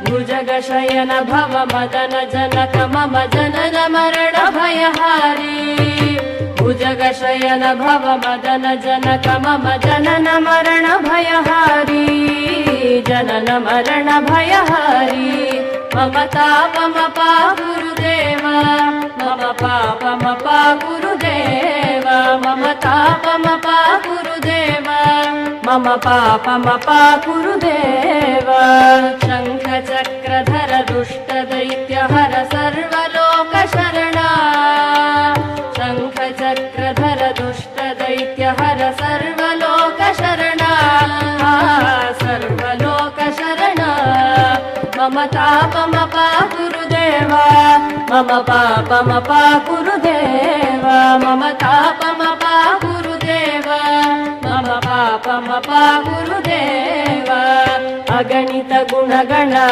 भुजगशयन भव मदन जनक मम जनन मरण भयहारी भुजगशयन भव मदन जनक मम जनन मरण भयहारी जनन मरण भयहारी मम तापमपा गुरुदेव मम पापमपा गुरुदेव मम तापमपा गुरुदेव मम पापमपा गुरुदेव शङ्खचक्रधर दुष्टदैत्यहर सर्वलोकशरणा शङ्खचक्रधर दुष्टदैत्यहर सर्वलोकशरणा सर्वलोकशरणा मम तापमपा गुरुदेव मम पापमपा गुरुदेव मम तापमपा गुरुदेव मम पापमपा गुरुदेव अगणित गुणगण